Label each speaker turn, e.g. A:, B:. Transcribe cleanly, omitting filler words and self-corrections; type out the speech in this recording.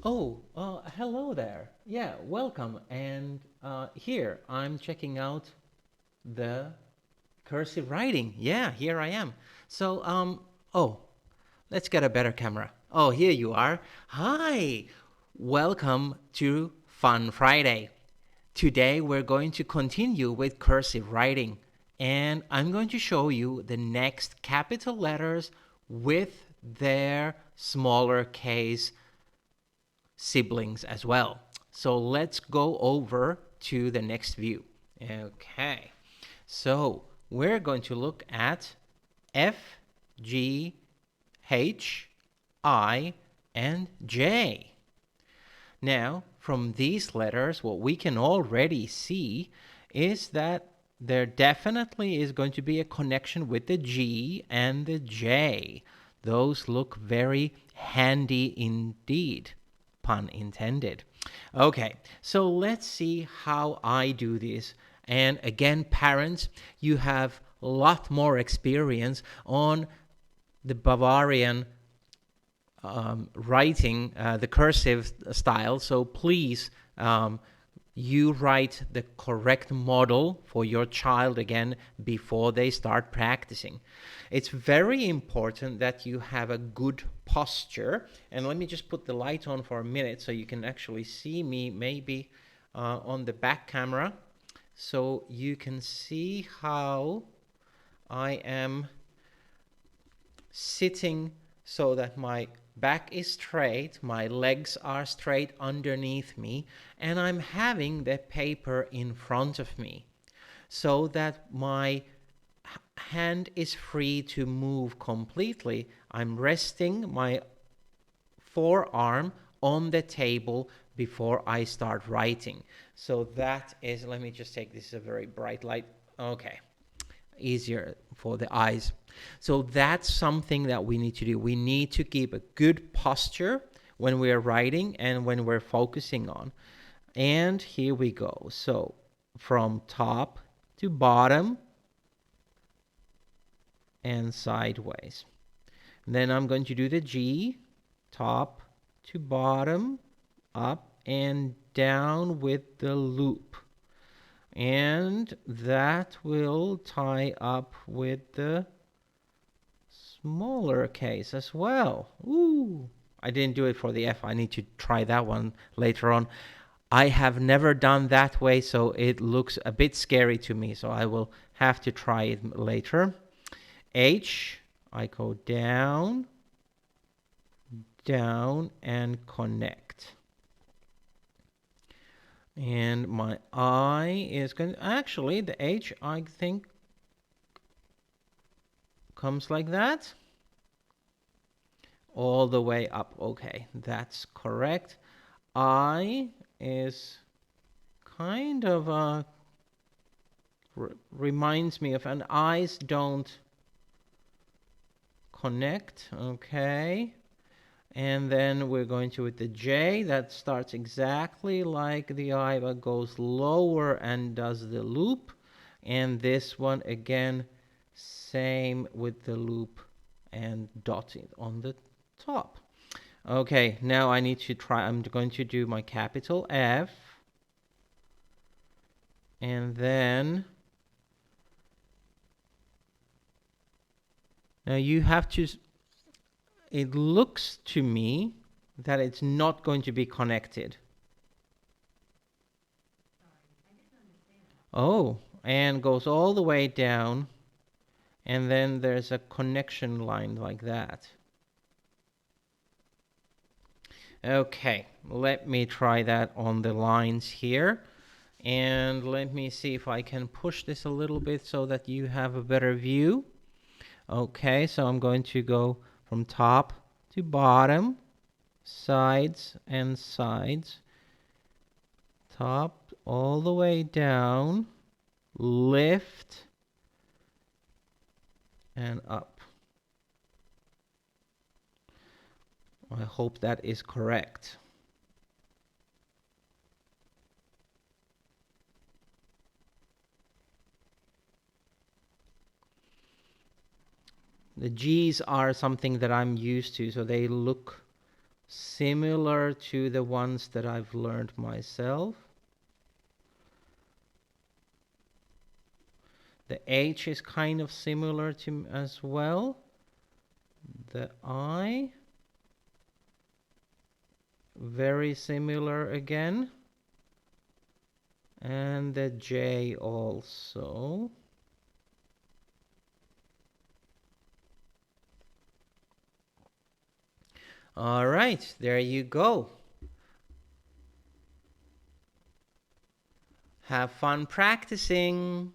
A: Hello there. Yeah, welcome. And here I'm checking out the cursive writing. Yeah, here I am. So, oh, let's get a better camera. Oh, here you are. Hi. Welcome to Fun Friday. Today we're going to continue with cursive writing, and I'm going to show you the next capital letters with their smaller case siblings as well. So let's go over to the next view. Okay, so we're going to look at F, G, H, I, and J. Now, from these letters, what we can already see is that there definitely is going to be a connection with the G and the J. Those look very handy indeed. Pun intended. Okay, so let's see how I do this. And again, parents, you have a lot more experience on the Bavarian writing, the cursive style. So please, you write the correct model for your child again before they start practicing. It's very important that you have a good posture. And let me just put the light on for a minute so you can actually see me maybe on the back camera. So you can see how I am sitting so that my back is straight, my legs are straight underneath me, and I'm having the paper in front of me so that my hand is free to move completely. I'm resting my forearm on the table before I start writing. So that is, let me just take this, is a very bright light. Okay, easier for the eyes. So that's something that we need to do. We need to keep a good posture when we are writing and when we're focusing on. And here we go. So from top to bottom and sideways. And then I'm going to do the G, top to bottom, up and down with the loop. And that will tie up with the smaller case as well. Ooh, I didn't do it for the F. I need to try that one later on. I have never done that way, so it looks a bit scary to me. So I will have to try it later. H, I go down, down, and connect. And my I is going to, actually, the H, I think, comes like that. All the way up. Okay, that's correct. I is kind of reminds me of, and eyes don't connect. Okay. And then we're going to with the J that starts exactly like the I but goes lower and does the loop. And this one again, same with the loop and dotted on the top. Okay, now I need to try, I'm going to do my capital F. And then now you have to, it looks to me that it's not going to be connected. Oh, and goes all the way down. And then there's a connection line like that. Okay, let me try that on the lines here. And let me see if I can push this a little bit so that you have a better view. Okay, so I'm going to go from top to bottom, sides and sides, top all the way down, lift, and up. I hope that is correct. The G's are something that I'm used to, so they look similar to the ones that I've learned myself. The H is kind of similar to as well. The I, very similar again. And the J also. All right, there you go. Have fun practicing.